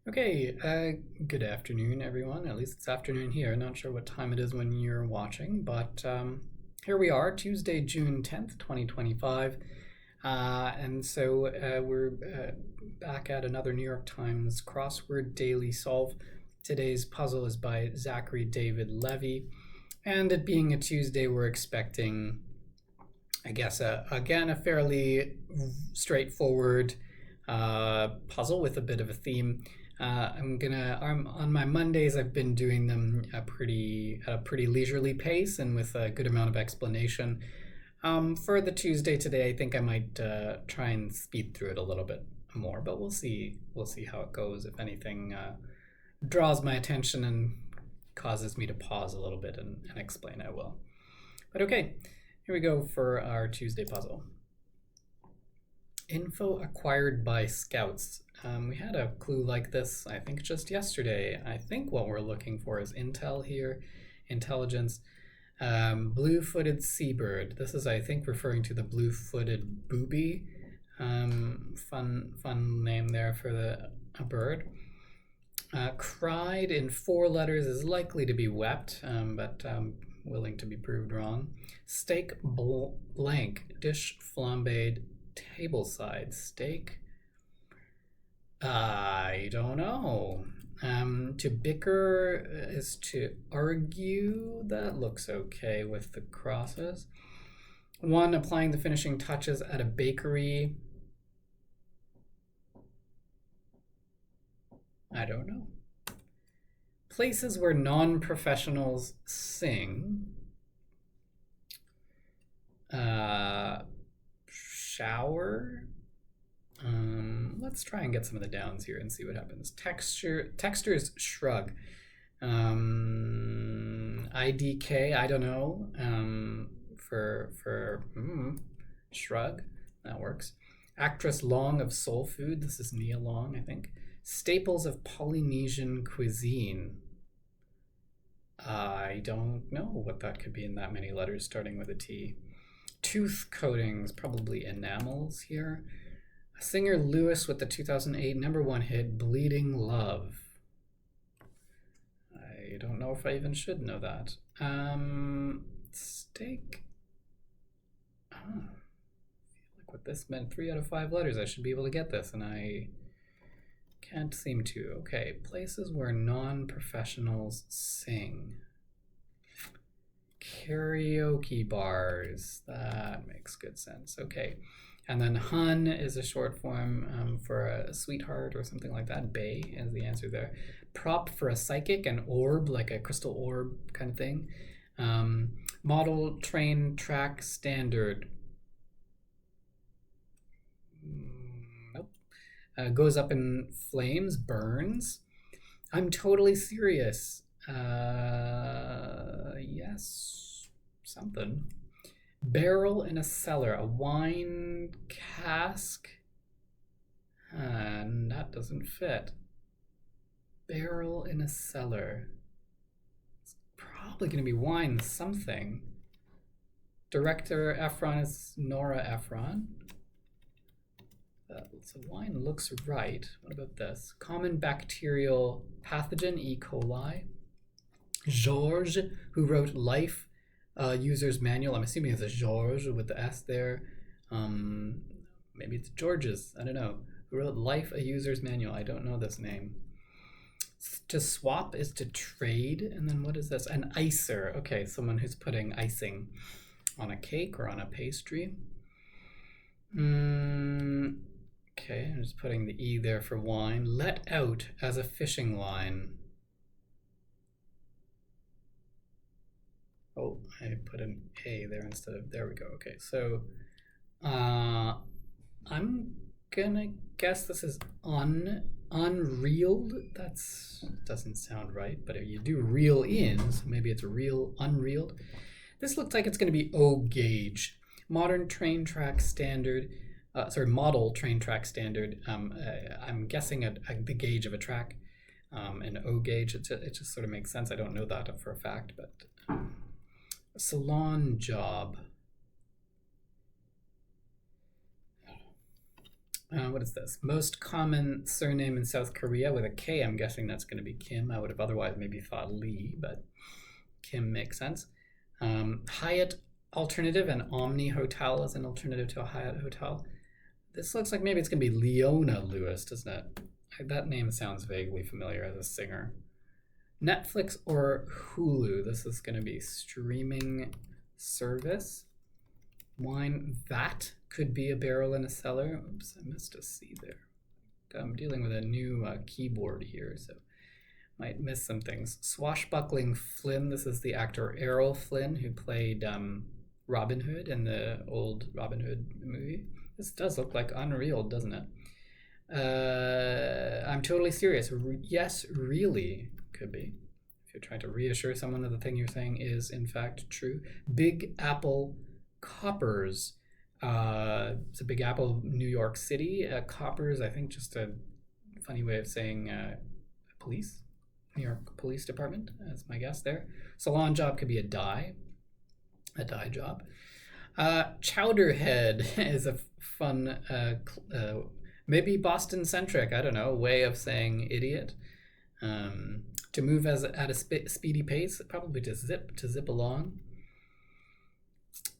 Okay, good afternoon, everyone. At least it's afternoon here. Not sure what time it is when you're watching, but here we are, Tuesday, June 10th, 2025. And so we're back at another New York Times Crossword Daily Solve. Today's puzzle is by Zachary David Levy. And it being a Tuesday, we're expecting, I guess, again, a fairly straightforward puzzle with a bit of a theme. On my Mondays, I've been doing them at a pretty leisurely pace and with a good amount of explanation. For the Tuesday today, I think I might try and speed through it a little bit more, but we'll see. We'll see how it goes. If anything draws my attention and causes me to pause a little bit and explain, I will. But okay, here we go for our Tuesday puzzle. Info acquired by scouts. We had a clue like this, I think, just yesterday. I think what we're looking for is intel here, intelligence. Blue-footed seabird. This is, I think, referring to the blue-footed booby. Fun name there for a bird. Cried in 4 letters is likely to be wept, but willing to be proved wrong. Steak blank, dish flambéed, tableside steak. I don't know. To bicker is to argue. That looks okay with the crosses. 1, applying the finishing touches at a bakery. I don't know. Places where non-professionals sing. Shower. Let's try and get some of the downs here and see what happens. Textures shrug. IDK, I don't know. For shrug, that works. Actress Long of Soul Food. This is Nia Long, I think. Staples of Polynesian cuisine. I don't know what that could be in that many letters starting with a T. Tooth coatings, probably enamels here. Singer Lewis with the 2008 #1 hit, Bleeding Love. I don't know if I even should know that. Steak. I feel like what this meant, 3 out of 5 letters, I should be able to get this, and I can't seem to. Okay, places where non-professionals sing. Karaoke bars. That makes good sense. Okay. And then hun is a short form for a sweetheart or something like that. Bay is the answer there. Prop for a psychic, an orb, like a crystal orb kind of thing. Model, train, track, standard. Nope. Goes up in flames, burns. I'm totally serious. Yes, something. Barrel in a cellar, a wine cask. And that doesn't fit. Barrel in a cellar. It's probably going to be wine something. Director Ephron is Nora Ephron. So wine looks right. What about this? Common bacterial pathogen, E. coli. Georges, who wrote Life User's Manual. I'm assuming it's a Georges with the S there. Maybe it's George's. I don't know. Who wrote Life, a User's Manual. I don't know this name. To swap is to trade. And then what is this? An icer. Okay, someone who's putting icing on a cake or on a pastry. Okay, I'm just putting the E there for wine. Let out as a fishing line. Oh, I put an A there instead of, there we go. Okay, so I'm gonna guess this is unreeled. That doesn't sound right, but you do reel in, so maybe it's real unreeled. This looks like it's gonna be O gauge. Modern train track standard, model train track standard. I'm guessing the gauge of a track, an O gauge. It just sort of makes sense. I don't know that for a fact, but salon job. What is this? Most common surname in South Korea with a K. I'm guessing that's going to be Kim. I would have otherwise maybe thought Lee, but Kim makes sense. Hyatt alternative and Omni Hotel is an alternative to a Hyatt hotel. This looks like maybe it's going to be Leona Lewis, doesn't it? That name sounds vaguely familiar as a singer. Netflix or Hulu. This is going to be streaming service. Wine vat could be a barrel in a cellar. Oops, I missed a C there. I'm dealing with a new keyboard here, so might miss some things. Swashbuckling Flynn. This is the actor Errol Flynn who played Robin Hood in the old Robin Hood movie. This does look like Unreal, doesn't it? I'm totally serious. Yes, really could be. If you're trying to reassure someone that the thing you're saying is in fact true. Big Apple Coppers. It's a Big Apple, New York City. Coppers, I think, just a funny way of saying police. New York Police Department, that's my guess there. Salon job could be a dye job. Chowderhead is a fun, maybe Boston-centric, I don't know, way of saying idiot. To move at a speedy pace, probably to zip along.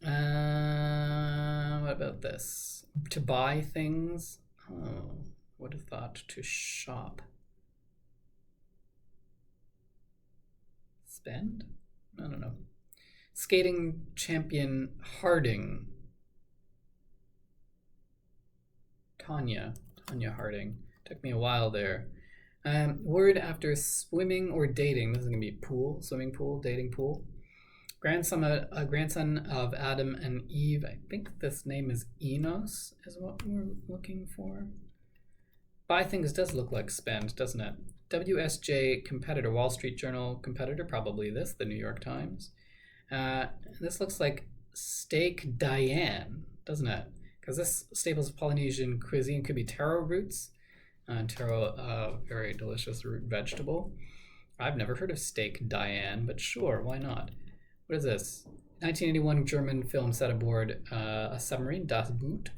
What about this? To buy things. Oh, would have thought to shop. Spend? I don't know. Skating champion Harding. Tanya Harding. Took me a while there. Word after swimming or dating. This is going to be pool, swimming pool, dating pool. Grandson of Adam and Eve. I think this name is Enos, is what we're looking for. Buy things does look like spend, doesn't it? WSJ competitor, Wall Street Journal competitor, probably this, the New York Times. This looks like steak Diane, doesn't it? Because this staples of Polynesian cuisine could be taro roots. Taro, very delicious root vegetable. I've never heard of steak Diane, but sure, why not? What is this? 1981 German film set aboard a submarine, Das Boot.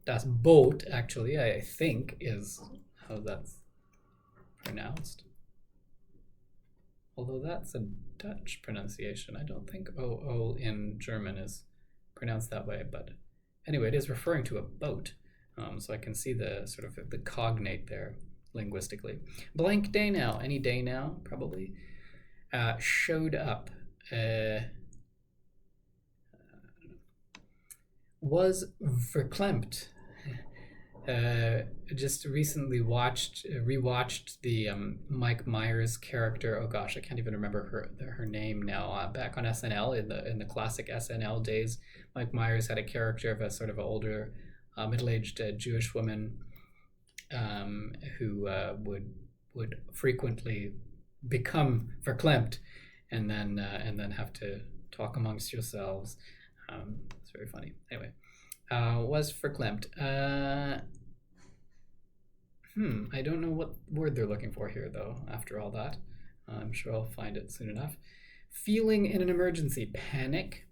Das Boot, actually, I think, is how that's pronounced. Although that's a Dutch pronunciation. I don't think O in German is pronounced that way, but anyway, it is referring to a boat. So I can see the sort of the cognate there linguistically. Blank day now. Any day now, probably. Showed up. Was verklempt. Just recently rewatched the Mike Myers character. Oh gosh, I can't even remember her name now. Back on SNL in the classic SNL days, Mike Myers had a character of a sort of older, middle-aged Jewish woman who would frequently become verklempt and then have to talk amongst yourselves. It's very funny. Anyway. Was verklempt. I don't know what word they're looking for here, though, after all that. I'm sure I'll find it soon enough. Feeling in an emergency. Panic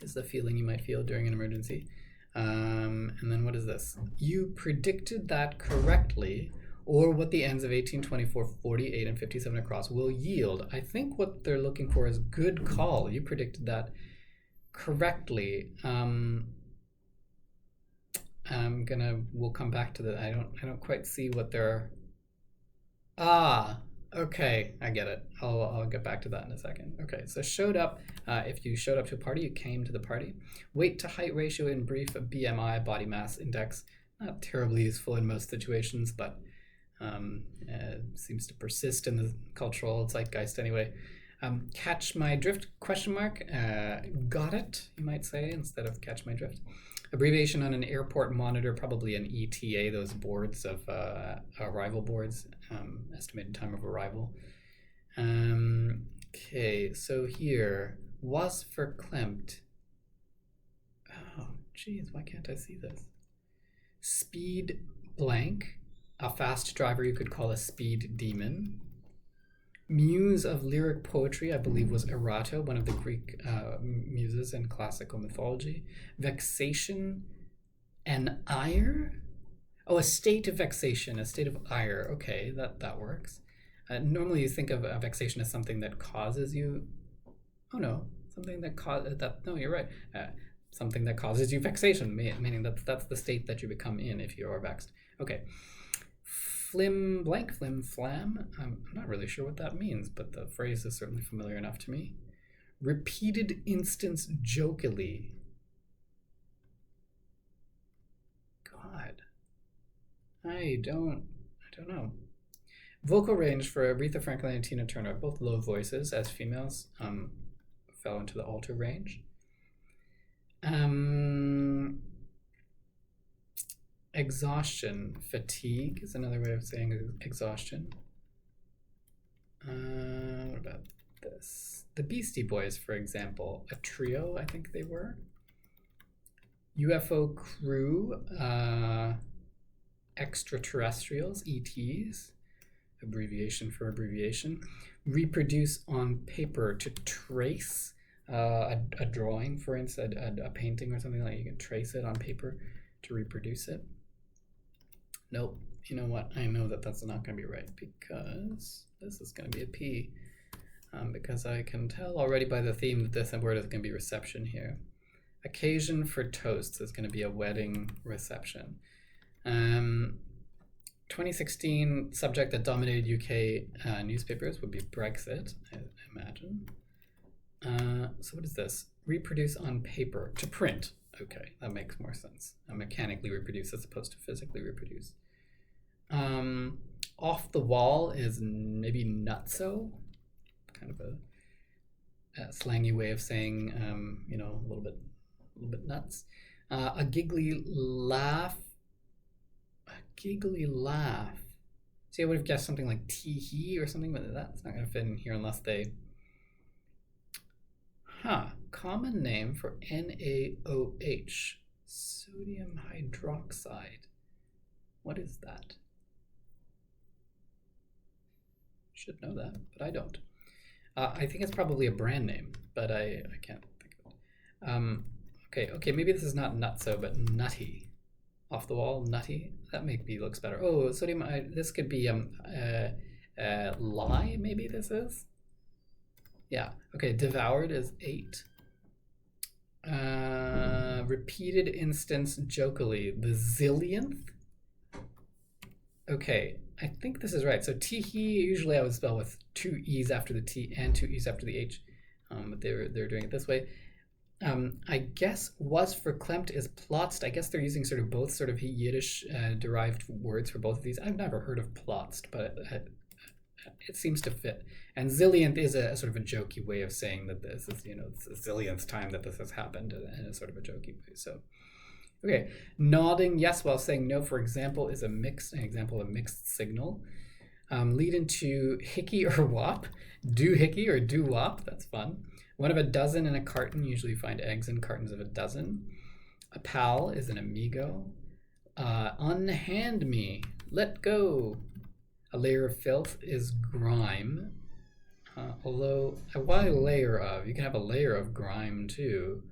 is the feeling you might feel during an emergency. And then what is this? You predicted that correctly, or what the ends of 1824, 48, and 57 across will yield. I think what they're looking for is good call. You predicted that correctly. We'll come back to that. I don't quite see what they're. Okay, I get it. I'll get back to that in a second. Okay, so showed up. If you showed up to a party, you came to the party. Weight to height ratio in brief, a BMI, body mass index. Not terribly useful in most situations, but seems to persist in the cultural zeitgeist anyway. Catch my drift, question mark. Got it, you might say, instead of catch my drift. Abbreviation on an airport monitor, probably an ETA, those boards of arrival boards, estimated time of arrival. Okay, so here, was verklempt. Oh, geez, why can't I see this? Speed blank, a fast driver you could call a speed demon. Muse of lyric poetry, I believe, was Erato, one of the Greek muses in classical mythology. Vexation, An ire? Oh, a state of vexation, a state of ire. Okay, that works. Normally you think of vexation as something that causes you... Oh no, something that causes... No, you're right. Something that causes you vexation, meaning that's the state that you become in if you are vexed. Okay. Flim, blank, flim, flam. I'm not really sure what that means, but the phrase is certainly familiar enough to me. Repeated instance jokily. God. I don't know. Vocal range for Aretha Franklin and Tina Turner, both low voices as females, fell into the alto range. Exhaustion, fatigue is another way of saying exhaustion. What about this? The Beastie Boys, for example, a trio, I think they were. UFO crew, extraterrestrials, ETs, abbreviation for abbreviation. Reproduce on paper, to trace a drawing, for instance, a painting or something like that. You can trace it on paper to reproduce it. Nope. You know what? I know that that's not going to be right because this is going to be a P. Because I can tell already by the theme that this word is going to be reception here. Occasion for toasts is going to be a wedding reception. 2016 subject that dominated UK newspapers would be Brexit, I imagine. So what is this? Reproduce on paper, to print. Okay, that makes more sense. Mechanically reproduce as opposed to physically reproduce. Off the wall is maybe nutso, kind of a slangy way of saying, a little bit nuts. A giggly laugh. See, I would have guessed something like tee-hee or something, but that's not going to fit in here unless they... Common name for NaOH, sodium hydroxide. What is that? Should know that, but I don't. I think it's probably a brand name, but I can't think of it. Okay, maybe this is not nutso, but nutty. Off the wall, nutty. That maybe looks better. Oh, sodium. This could be lye. Maybe this is. Yeah. Okay. Devoured is 8. Repeated instance jokily. The zillionth. Okay. I think this is right. So tee-hee, usually I would spell with 2 E's after the T and 2 E's after the H. But they're doing it this way. I guess was verklempt is plotst. I guess they're using sort of both sort of Yiddish derived words for both of these. I've never heard of plotst, but it seems to fit. And zillionth is a sort of a jokey way of saying that this is, it's the zillionth time that this has happened in a sort of a jokey way. So, okay, nodding yes while saying no, for example, is an example of a mixed signal. Lead into hickey or wop. Do hickey or do wop. That's fun. One of a dozen in a carton. Usually you find eggs in cartons of a dozen. A pal is an amigo. Unhand me. Let go. A layer of filth is grime. Although, why layer of? You can have a layer of grime too.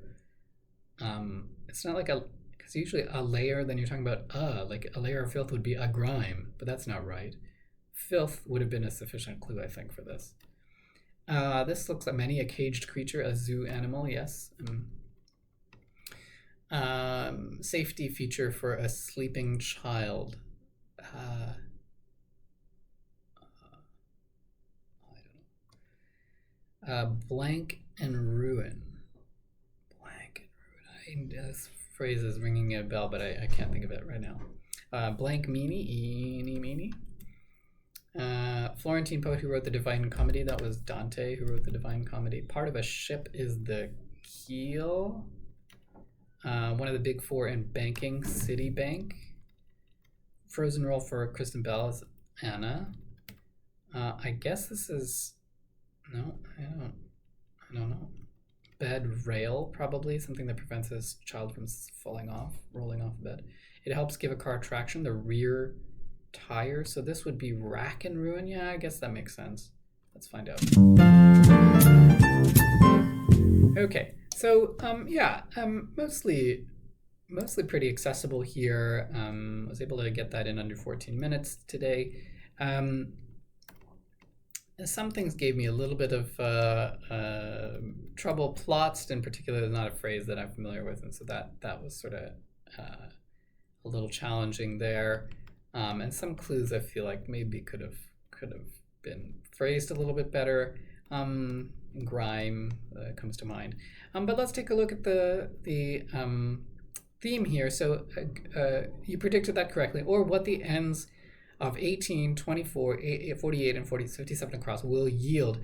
It's not like because usually a layer, then you're talking about like a layer of filth would be a grime, but that's not right. Filth would have been a sufficient clue, I think, for this. This looks like a caged creature, a zoo animal, yes. Safety feature for a sleeping child. I don't know. Blank and ruin. This phrase is ringing a bell, but I can't think of it right now. Blank meanie, eeny meenie. Florentine poet who wrote the Divine Comedy. That was Dante who wrote the Divine Comedy. Part of a ship is the keel. One of the big four in banking, Citibank. Frozen role for Kristen Bell is Anna. I guess this is... No, I don't know. Bed rail, probably. Something that prevents this child from rolling off the bed. It helps give a car traction. The rear tire. So this would be rack and ruin. Yeah, I guess that makes sense. Let's find out. Okay, so mostly mostly pretty accessible here. Was able to get that in under 14 minutes today. Some things gave me a little bit of trouble. Plots, in particular, is not a phrase that I'm familiar with, and so that was sort of a little challenging there. And some clues I feel like maybe could have been phrased a little bit better. Grime comes to mind. But let's take a look at the theme here. So you predicted that correctly, or what the ends of 18, 24, 48, and 57 across will yield.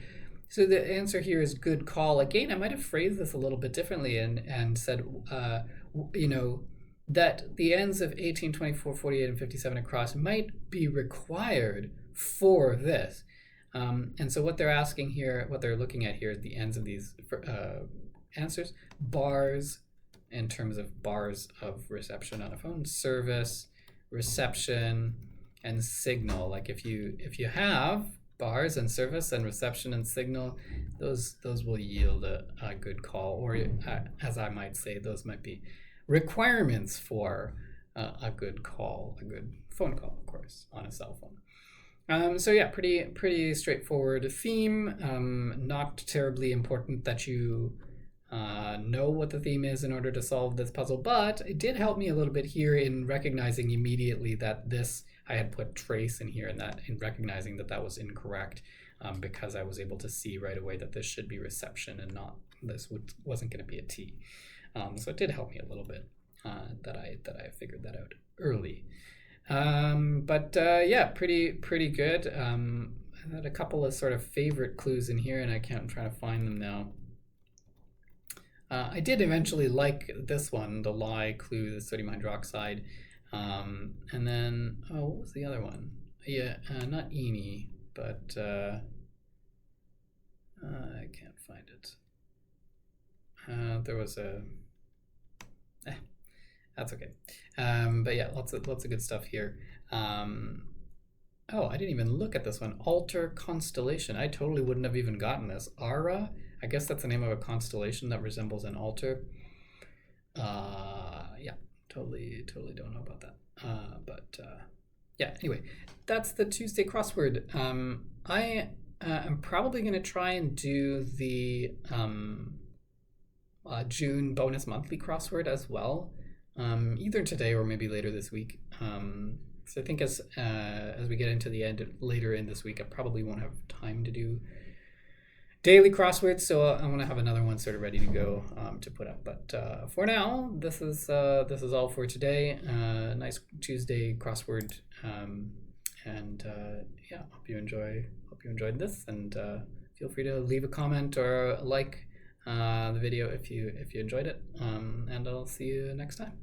So the answer here is good call. Again, I might have phrased this a little bit differently and said, that the ends of 18, 24, 48, and 57 across might be required for this. And so what they're asking here, what they're looking at here is the ends of these answers. Bars, in terms of bars of reception on a phone, service, reception, and signal. Like if you have bars and service and reception and signal, those will yield a good call, or as I might say, those might be requirements for a good call, a good phone call, of course, on a cell phone. So yeah, pretty straightforward theme. Not terribly important that you know what the theme is in order to solve this puzzle, but it did help me a little bit here in recognizing immediately that I had put trace in here, and that in recognizing that was incorrect, because I was able to see right away that this should be reception and not this wasn't going to be a T. So it did help me a little bit that I figured that out early. Yeah, pretty good. I had a couple of sort of favorite clues in here, and I'm trying to find them now. I did eventually like this one, the lie clue, the sodium hydroxide. And then, what was the other one? Yeah, not Eni, but I can't find it. There was a... that's okay. But yeah, lots of good stuff here. I didn't even look at this one. Alter constellation. I totally wouldn't have even gotten this. Ara? I guess that's the name of a constellation that resembles an altar. Yeah, totally don't know about that. Yeah, anyway, that's the Tuesday crossword. I am probably going to try and do the June bonus monthly crossword as well, either today or maybe later this week. So I think as we get into the end later in this week, I probably won't have time to do daily crosswords, so I want to have another one sort of ready to go to put up. But for now, this is all for today. Nice Tuesday crossword, yeah, hope you enjoyed this, and feel free to leave a comment or like the video if you enjoyed it, and I'll see you next time.